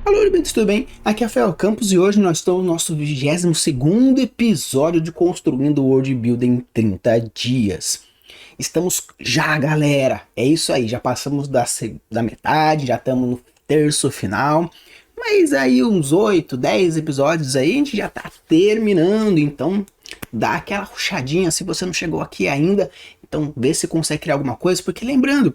Alô, ouvintes, tudo bem? Aqui é Rafael Campos e hoje nós estamos no nosso 22º episódio de Construindo o World Building em 30 dias. Estamos já, galera! É isso aí, já passamos da metade, já estamos no terço final. Mas aí uns 8, 10 episódios aí a gente já tá terminando, então dá aquela rushadinha se você não chegou aqui ainda. Então vê se consegue criar alguma coisa, porque lembrando,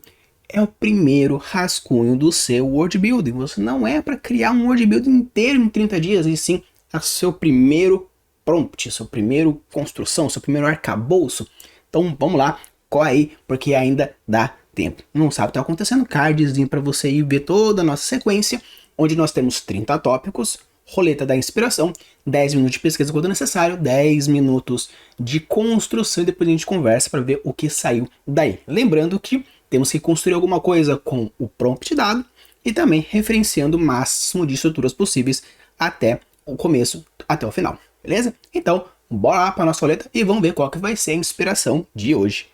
é o primeiro rascunho do seu world building. Você não é para criar um world building inteiro em 30 dias, e sim é o seu primeiro prompt, seu primeiro construção, seu primeiro arcabouço. Então vamos lá, corre aí, porque ainda dá tempo. Não sabe o que está acontecendo? Cardzinho para você ir ver toda a nossa sequência, onde nós temos 30 tópicos, roleta da inspiração, 10 minutos de pesquisa quando necessário, 10 minutos de construção e depois a gente conversa para ver o que saiu daí. Lembrando que temos que construir alguma coisa com o prompt dado e também referenciando o máximo de estruturas possíveis até o começo, até o final, beleza? Então, bora lá para a nossa roleta e vamos ver qual que vai ser a inspiração de hoje.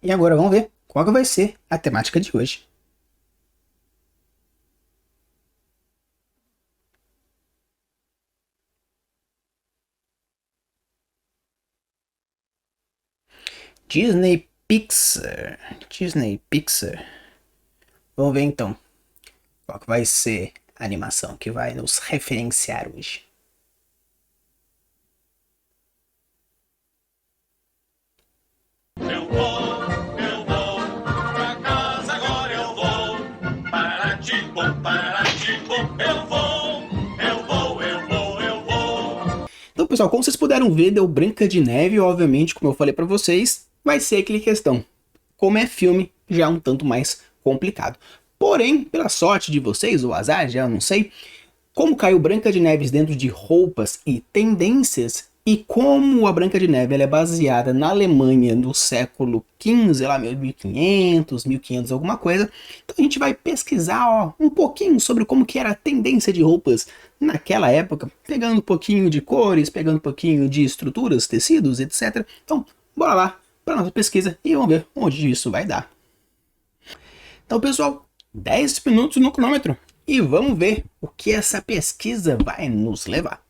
E agora vamos ver qual que vai ser a temática de hoje. Disney Pixar. Vamos ver então qual que vai ser a animação que vai nos referenciar hoje. Eu vou pra casa agora, eu vou. Paratimbum, eu vou. Então, pessoal, como vocês puderam ver, deu Branca de Neve, obviamente, como eu falei pra vocês, vai ser aquele questão. Como é filme, já é um tanto mais complicado. Porém, pela sorte de vocês, ou azar, já não sei, como caiu Branca de Neve dentro de roupas e tendências, e como a Branca de Neve ela é baseada na Alemanha do século XV, lá 1500, 1500 alguma coisa, então a gente vai pesquisar um pouquinho sobre como que era a tendência de roupas naquela época, pegando um pouquinho de cores, pegando um pouquinho de estruturas, tecidos, etc. Então, bora lá para nossa pesquisa e vamos ver onde isso vai dar. Então, pessoal, 10 minutos no cronômetro e vamos ver o que essa pesquisa vai nos levar.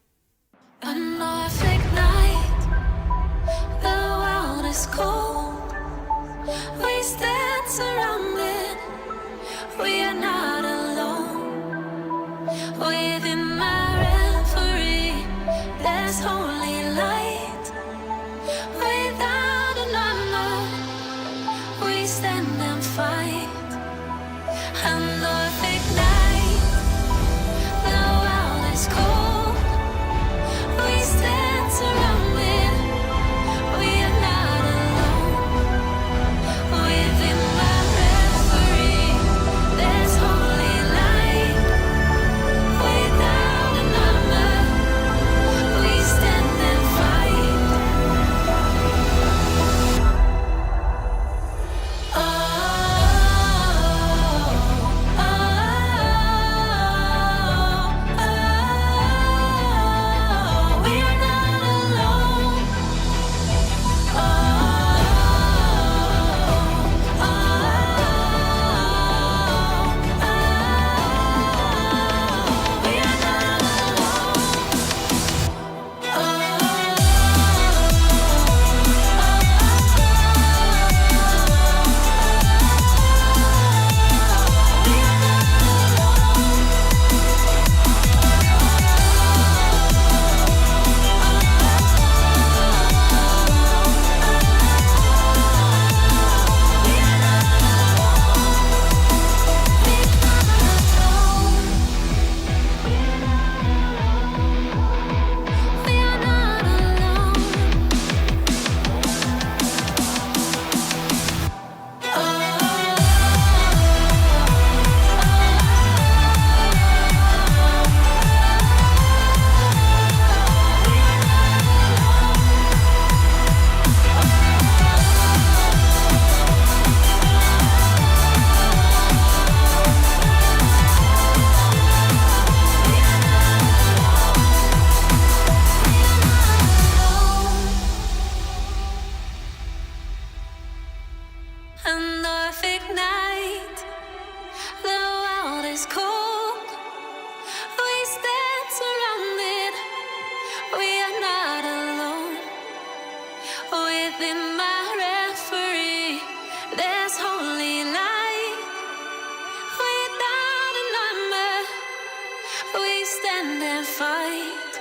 stand and fight.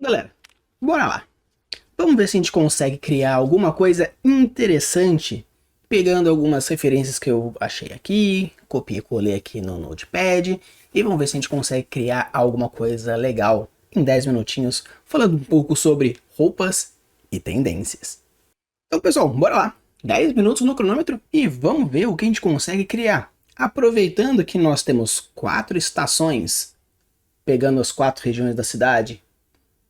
Galera, bora lá. Vamos ver se a gente consegue criar alguma coisa interessante pegando algumas referências que eu achei aqui, copiei e colei aqui no Notepad, e vamos ver se a gente consegue criar alguma coisa legal em 10 minutinhos, falando um pouco sobre roupas e tendências. Então pessoal, bora lá, 10 minutos no cronômetro e vamos ver o que a gente consegue criar. Aproveitando que nós temos 4 estações, pegando as 4 regiões da cidade,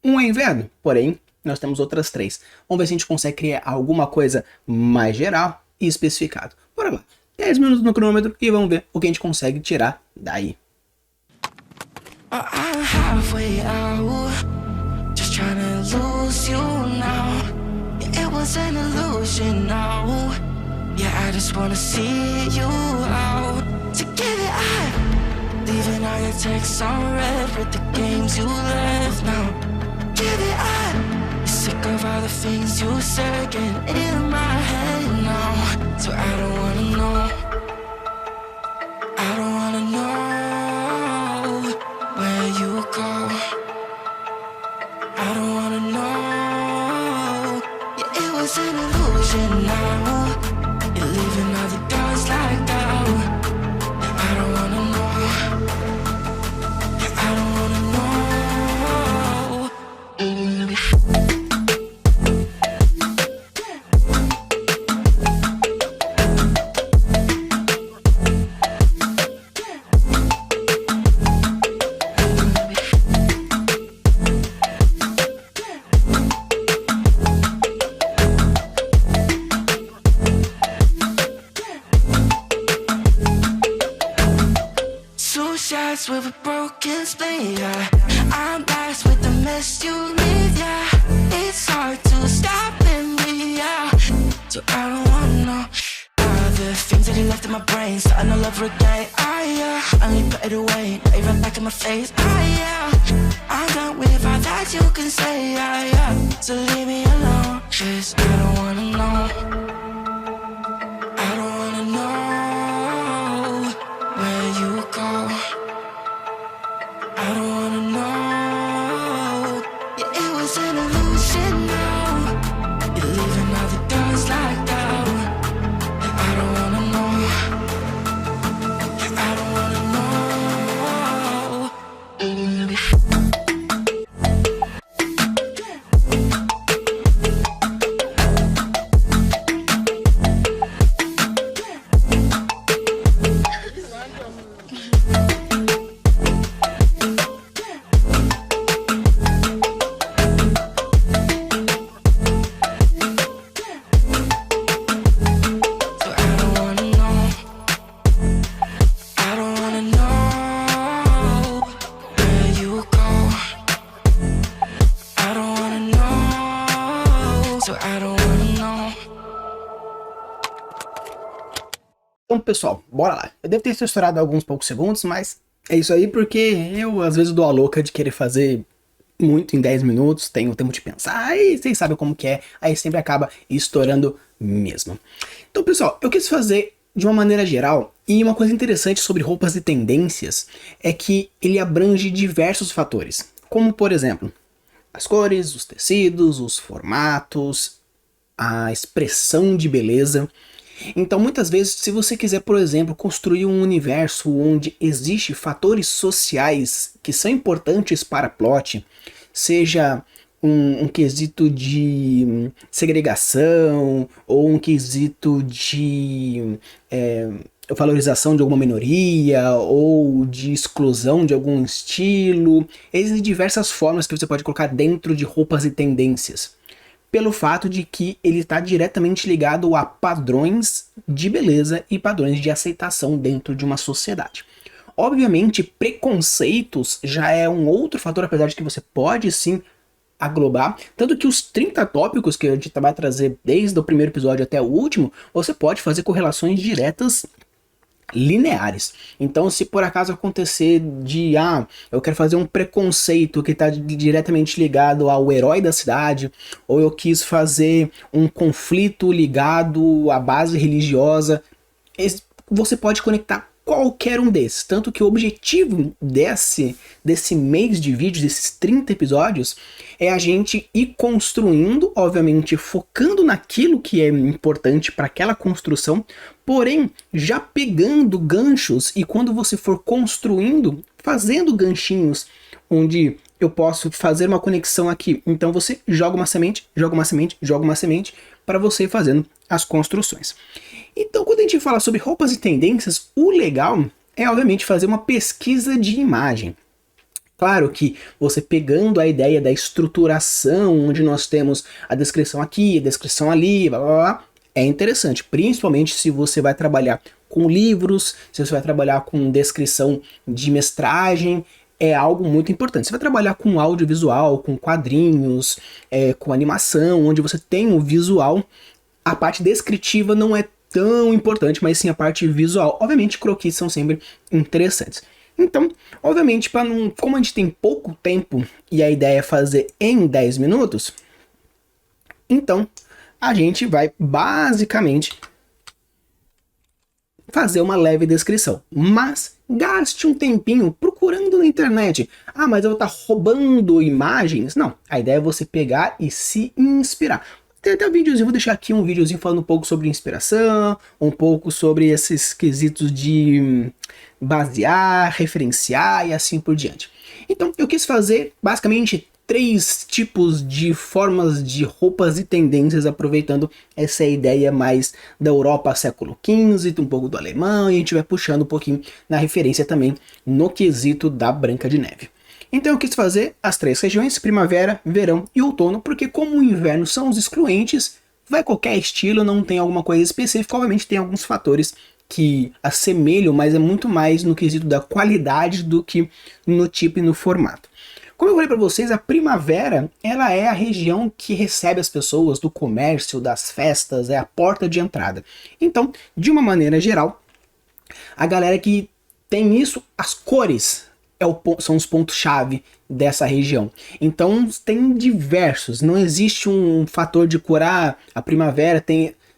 um é inverno, porém nós temos outras 3. Vamos ver se a gente consegue criar alguma coisa mais geral e especificado. Bora lá, 10 minutos no cronômetro e vamos ver o que a gente consegue tirar daí. I'm halfway out, just trying to lose you now. Yeah, it was an illusion now. Yeah, I just wanna see you out. To give it up, leaving all your texts on red with the games you left now. Give it up, sick of all the things you said getting in my head now. So I don't wanna know, I don't wanna know where you go. I don't wanna know. Yeah, it was an illusion now. You're leaving all the doors like that. Yeah, I don't wanna know. Yeah, I don't wanna know. Shots with a broken spleen, yeah. I'm blessed with the mess you leave, yeah. It's hard to stop in me, yeah. So I don't wanna know all the things that you left in my brain, starting all over again. Yeah, only put it away, now you're right back in my face. Yeah, I'm done with all that you can say, yeah. So leave me alone, 'cause I don't wanna know. I don't wanna know where you go. I don't wanna know. Yeah, it was an illusion now. You're leaving all the doors like that. Yeah, I don't wanna know. Yeah, I don't wanna know. So I don't wanna know. I don't wanna know where you go. I don't wanna know. So I don't wanna know. Então pessoal, bora lá. Eu devo ter estourado alguns poucos segundos, mas é isso aí porque eu às vezes dou a louca de querer fazer muito em 10 minutos, tenho tempo de pensar, aí vocês sabem como que é, aí sempre acaba estourando mesmo. Então pessoal, eu quis fazer de uma maneira geral, e uma coisa interessante sobre roupas e tendências é que ele abrange diversos fatores, como por exemplo, as cores, os tecidos, os formatos, a expressão de beleza. Então muitas vezes, se você quiser, por exemplo, construir um universo onde existe fatores sociais que são importantes para plot, seja um quesito de segregação ou um quesito de valorização de alguma minoria ou de exclusão de algum estilo, existem diversas formas que você pode colocar dentro de roupas e tendências, pelo fato de que ele está diretamente ligado a padrões de beleza e padrões de aceitação dentro de uma sociedade. Obviamente, preconceitos já é um outro fator, apesar de que você pode sim aglobar, tanto que os 30 tópicos que a gente vai trazer desde o primeiro episódio até o último, você pode fazer correlações diretas lineares. Então, se por acaso acontecer de eu quero fazer um preconceito que está diretamente ligado ao herói da cidade, ou eu quis fazer um conflito ligado à base religiosa, você pode conectar qualquer um desses. Tanto que o objetivo desse mês de vídeos, desses 30 episódios, é a gente ir construindo, obviamente focando naquilo que é importante para aquela construção, porém já pegando ganchos, e quando você for construindo, fazendo ganchinhos onde eu posso fazer uma conexão aqui. Então você joga uma semente, joga uma semente, joga uma semente, para você ir fazendo as construções. Então, quando a gente fala sobre roupas e tendências, o legal é, obviamente, fazer uma pesquisa de imagem. Claro que você pegando a ideia da estruturação, onde nós temos a descrição aqui, a descrição ali, blá blá blá, é interessante, principalmente se você vai trabalhar com livros, se você vai trabalhar com descrição de mestragem, é algo muito importante. Você vai trabalhar com audiovisual, com quadrinhos, com animação, onde você tem o visual, a parte descritiva não é tão importante, mas sim a parte visual. Obviamente, croquis são sempre interessantes. Então, obviamente, como a gente tem pouco tempo e a ideia é fazer em 10 minutos, então a gente vai basicamente fazer uma leve descrição. Mas gaste um tempinho procurando na internet. Ah, mas eu vou estar roubando imagens? Não, a ideia é você pegar e se inspirar. Tem até um videozinho, vou deixar aqui um videozinho falando um pouco sobre inspiração, um pouco sobre esses quesitos de basear, referenciar e assim por diante. Então, eu quis fazer basicamente 3 tipos de formas de roupas e tendências, aproveitando essa ideia mais da Europa século XV, um pouco do alemão, e a gente vai puxando um pouquinho na referência também no quesito da Branca de Neve. Então eu quis fazer as 3 regiões, primavera, verão e outono, porque como o inverno são os excluentes, vai qualquer estilo, não tem alguma coisa específica, obviamente tem alguns fatores que assemelham, mas é muito mais no quesito da qualidade do que no tipo e no formato. Como eu falei para vocês, a primavera, ela é a região que recebe as pessoas do comércio, das festas, é a porta de entrada. Então, de uma maneira geral, a galera que tem isso, as cores são os pontos-chave dessa região. Então, tem diversos, não existe um fator de curar a primavera,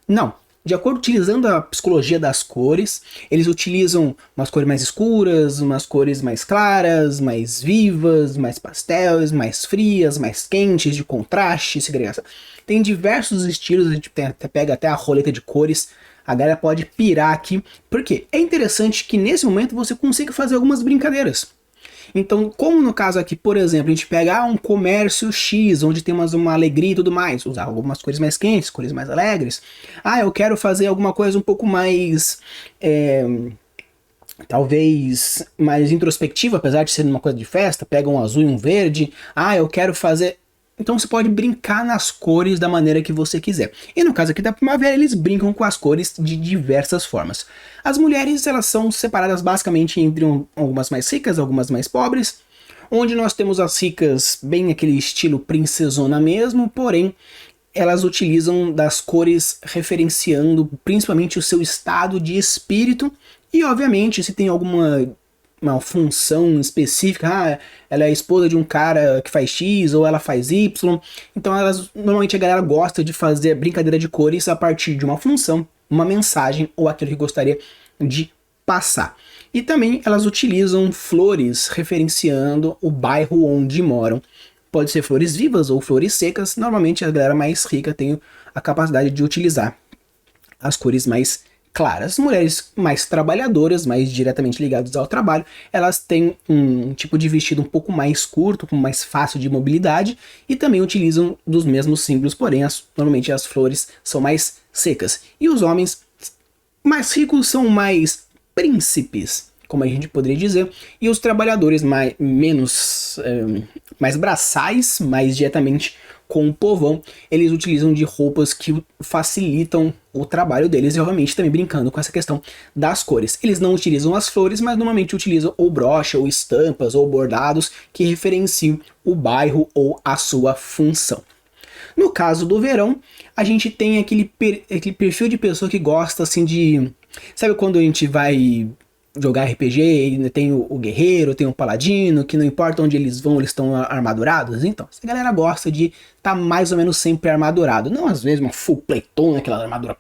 não. De acordo utilizando a psicologia das cores, eles utilizam umas cores mais escuras, umas cores mais claras, mais vivas, mais pastéis, mais frias, mais quentes, de contraste, segregação. Tem diversos estilos, a gente pega até a roleta de cores, a galera pode pirar aqui. Por quê? É interessante que nesse momento você consiga fazer algumas brincadeiras. Então, como no caso aqui, por exemplo, a gente pega um comércio X, onde tem uma alegria e tudo mais, usar algumas cores mais quentes, cores mais alegres. Ah, eu quero fazer alguma coisa um pouco mais, talvez, mais introspectiva, apesar de ser uma coisa de festa, pega um azul e um verde. Ah, eu quero fazer... Então você pode brincar nas cores da maneira que você quiser. E no caso aqui da primavera, eles brincam com as cores de diversas formas. As mulheres, elas são separadas basicamente entre algumas mais ricas, algumas mais pobres, onde nós temos as ricas bem aquele estilo princesona mesmo, porém elas utilizam das cores referenciando principalmente o seu estado de espírito e obviamente se tem alguma uma função específica, ela é a esposa de um cara que faz X ou ela faz Y, então normalmente a galera gosta de fazer brincadeira de cores a partir de uma função, uma mensagem ou aquilo que gostaria de passar. E também elas utilizam flores referenciando o bairro onde moram. Pode ser flores vivas ou flores secas, normalmente a galera mais rica tem a capacidade de utilizar as cores mais claras. Mulheres mais trabalhadoras, mais diretamente ligadas ao trabalho, elas têm um tipo de vestido um pouco mais curto, com mais fácil de mobilidade, e também utilizam dos mesmos símbolos, porém normalmente as flores são mais secas. E os homens mais ricos são mais príncipes, como a gente poderia dizer, e os trabalhadores mais braçais, mais diretamente com o povão, eles utilizam de roupas que facilitam o trabalho deles e obviamente também brincando com essa questão das cores. Eles não utilizam as flores, mas normalmente utilizam ou brocha, ou estampas, ou bordados que referenciam o bairro ou a sua função. No caso do verão, a gente tem aquele perfil de pessoa que gosta assim de... Sabe quando a gente vai jogar RPG e tem o guerreiro, tem o paladino, que não importa onde eles vão, eles estão armadurados? Então, essa galera gosta de estar mais ou menos sempre armadurado. Não às vezes uma full playtona, aquela armadura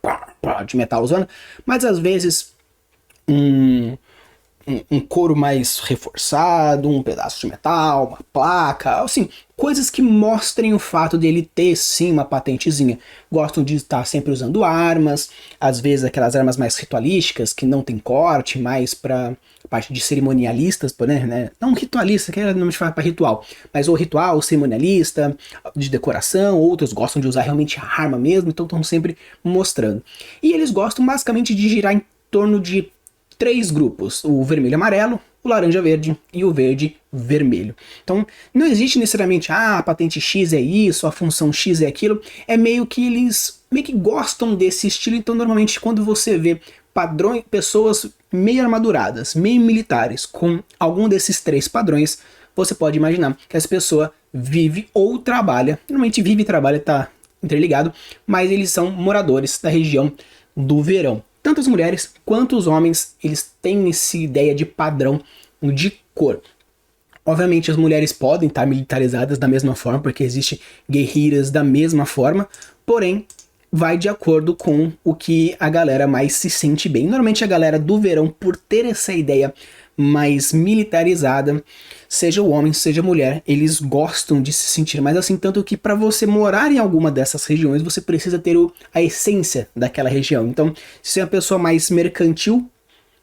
de metal usando, mas às vezes um couro mais reforçado, um pedaço de metal, uma placa, assim, coisas que mostrem o fato dele ter sim uma patentezinha. Gostam de estar sempre usando armas, às vezes aquelas armas mais ritualísticas, que não tem corte, mais pra parte de cerimonialistas, né? Não ritualista, que normalmente fala para ritual, mas o ritual, o cerimonialista, de decoração, outros gostam de usar realmente a arma mesmo, então estão sempre mostrando. E eles gostam basicamente de girar em torno de 3 grupos, o vermelho e amarelo, o laranja verde e o verde vermelho. Então não existe necessariamente, a patente X é isso, a função X é aquilo, é meio que eles gostam desse estilo, então normalmente quando você vê padrões, pessoas meio armaduradas, meio militares, com algum desses 3 padrões, você pode imaginar que essa pessoa vive ou trabalha, normalmente vive e trabalha, tá interligado, mas eles são moradores da região do verão. Tanto as mulheres quanto os homens, eles têm essa ideia de padrão de cor. Obviamente as mulheres podem estar militarizadas da mesma forma, porque existem guerreiras da mesma forma, porém vai de acordo com o que a galera mais se sente bem. Normalmente a galera do verão, por ter essa ideia mais militarizada, seja o homem, seja a mulher, eles gostam de se sentir mais assim, tanto que para você morar em alguma dessas regiões, você precisa ter a essência daquela região. Então, se você é uma pessoa mais mercantil,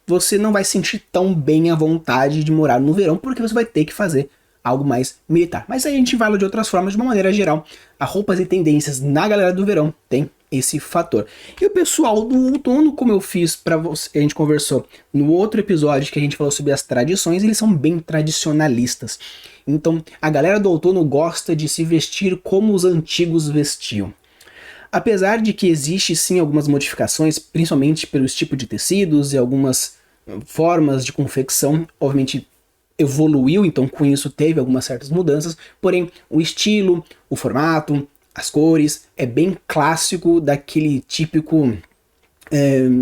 você não vai sentir tão bem à vontade de morar no verão, porque você vai ter que fazer algo mais militar. Mas aí a gente fala de outras formas, de uma maneira geral, as roupas e tendências na galera do verão tem esse fator. E o pessoal do outono, como eu fiz para você, a gente conversou no outro episódio que a gente falou sobre as tradições, eles são bem tradicionalistas. Então, a galera do outono gosta de se vestir como os antigos vestiam. Apesar de que existe sim algumas modificações, principalmente pelos tipos de tecidos e algumas formas de confecção, obviamente evoluiu, então com isso teve algumas certas mudanças, porém o estilo, o formato, as cores é bem clássico daquele típico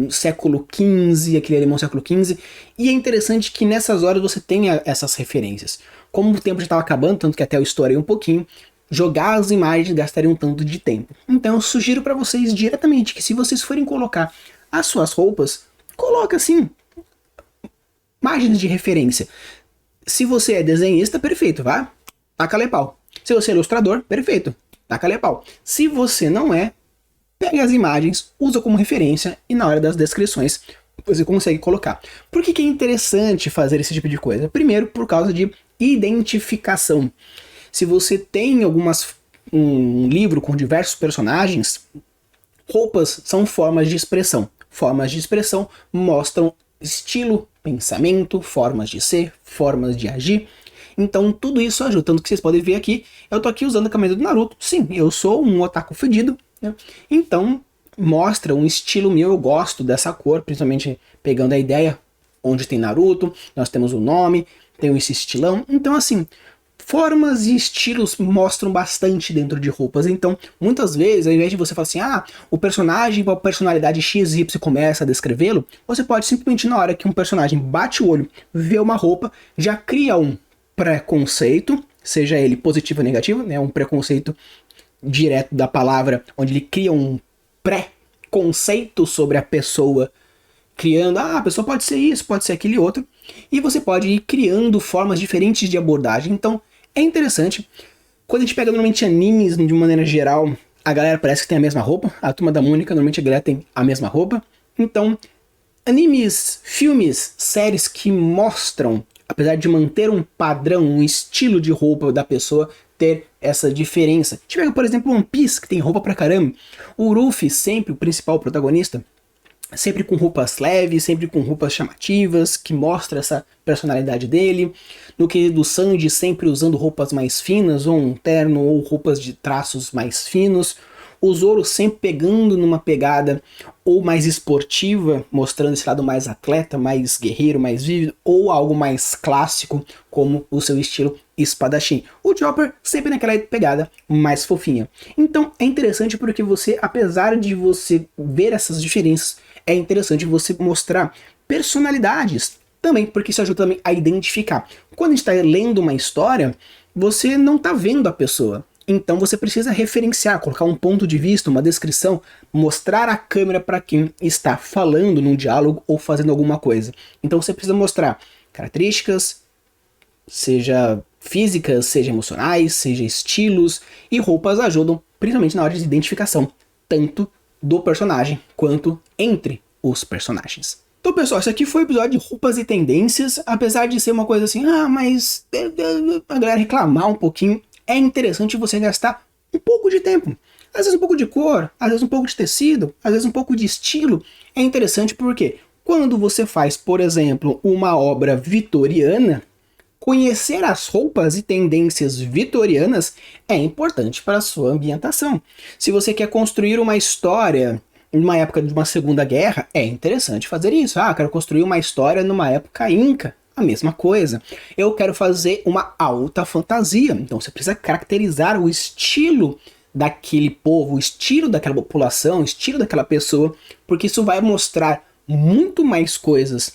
século XV, aquele alemão século XV, e é interessante que nessas horas você tenha essas referências. Como o tempo já estava acabando, tanto que até eu estourei um pouquinho, jogar as imagens gastaria um tanto de tempo. Então eu sugiro para vocês diretamente que se vocês forem colocar as suas roupas, coloca assim, imagens de referência. Se você é desenhista, perfeito, vá, taca-lhe pau. Se você é ilustrador, perfeito, taca-lhe pau. Se você não é, pega as imagens, usa como referência e na hora das descrições você consegue colocar. Por que é interessante fazer esse tipo de coisa? Primeiro, por causa de identificação. Se você tem um livro com diversos personagens, roupas são formas de expressão. Formas de expressão mostram estilo, pensamento, formas de ser, formas de agir. Então tudo isso ajuda. Tanto que vocês podem ver aqui, eu tô aqui usando a camisa do Naruto. Sim, eu sou um otaku fedido, né? Então mostra um estilo meu, eu gosto dessa cor, principalmente pegando a ideia onde tem Naruto, nós temos o nome, tem esse estilão. Então assim, formas e estilos mostram bastante dentro de roupas. Então, muitas vezes, ao invés de você falar assim, o personagem com a personalidade XY começa a descrevê-lo, você pode simplesmente, na hora que um personagem bate o olho, vê uma roupa, já cria um preconceito, seja ele positivo ou negativo, né, um preconceito direto da palavra, onde ele cria um pré-conceito sobre a pessoa, criando, a pessoa pode ser isso, pode ser aquele outro, e você pode ir criando formas diferentes de abordagem. Então, é interessante. Quando a gente pega normalmente animes, de maneira geral, a galera parece que tem a mesma roupa. A Turma da Mônica, normalmente a galera tem a mesma roupa. Então, animes, filmes, séries que mostram, apesar de manter um padrão, um estilo de roupa da pessoa, ter essa diferença. A gente pega, por exemplo, One Piece, que tem roupa pra caramba. O Luffy, sempre o principal protagonista, sempre com roupas leves, sempre com roupas chamativas, que mostra essa personalidade dele. No que do Sanji, sempre usando roupas mais finas, ou um terno, ou roupas de traços mais finos. O Zoro sempre pegando numa pegada ou mais esportiva, mostrando esse lado mais atleta, mais guerreiro, mais vívido, ou algo mais clássico, como o seu estilo espadachim. O Chopper sempre naquela pegada mais fofinha. Então é interessante porque você, apesar de você ver essas diferenças, é interessante você mostrar personalidades também, porque isso ajuda também a identificar. Quando a gente está lendo uma história, você não está vendo a pessoa. Então você precisa referenciar, colocar um ponto de vista, uma descrição, mostrar a câmera para quem está falando num diálogo ou fazendo alguma coisa. Então você precisa mostrar características, seja físicas, seja emocionais, seja estilos, e roupas ajudam principalmente na hora de identificação, tanto do personagem quanto entre os personagens. Então, pessoal, esse aqui foi o episódio de roupas e tendências, apesar de ser uma coisa assim, mas a galera reclamar um pouquinho, é interessante você gastar um pouco de tempo. Às vezes um pouco de cor, às vezes um pouco de tecido, às vezes um pouco de estilo. É interessante porque quando você faz, por exemplo, uma obra vitoriana, conhecer as roupas e tendências vitorianas é importante para a sua ambientação. Se você quer construir uma história numa época de uma Segunda Guerra, é interessante fazer isso. Quero construir uma história numa época inca. A mesma coisa. Eu quero fazer uma alta fantasia. Então você precisa caracterizar o estilo daquele povo, o estilo daquela população, o estilo daquela pessoa, porque isso vai mostrar muito mais coisas,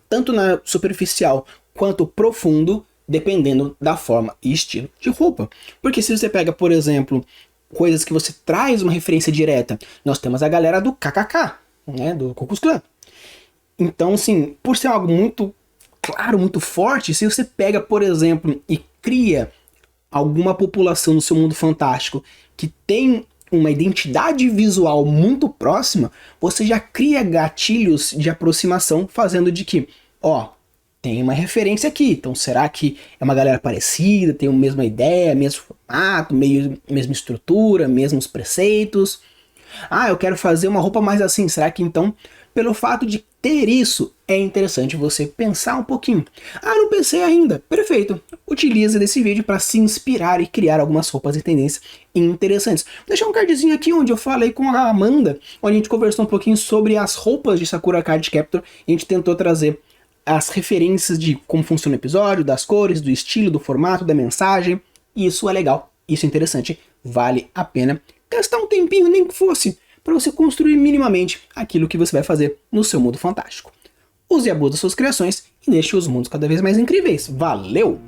tanto na superficial quanto profundo, dependendo da forma e estilo de roupa. Porque se você pega, por exemplo, coisas que você traz uma referência direta, nós temos a galera do KKK, né, do Ku Klux Klan. Então, assim, por ser algo muito claro, muito forte, se você pega, por exemplo, e cria alguma população no seu mundo fantástico que tem uma identidade visual muito próxima, você já cria gatilhos de aproximação, fazendo de que, tem uma referência aqui, então será que é uma galera parecida, tem a mesma ideia, mesmo formato, mesma estrutura, mesmos preceitos? Eu quero fazer uma roupa mais assim, será que então, pelo fato de ter isso, é interessante você pensar um pouquinho. Não pensei ainda. Perfeito. Utilize desse vídeo para se inspirar e criar algumas roupas e tendências interessantes. Vou deixar um cardzinho aqui onde eu falei com a Amanda, onde a gente conversou um pouquinho sobre as roupas de Sakura Card Captor, e a gente tentou trazer as referências de como funciona o episódio, das cores, do estilo, do formato, da mensagem. E isso é legal, isso é interessante, vale a pena gastar um tempinho, nem que fosse, para você construir minimamente aquilo que você vai fazer no seu mundo fantástico. Use e abuse das suas criações e deixe os mundos cada vez mais incríveis. Valeu!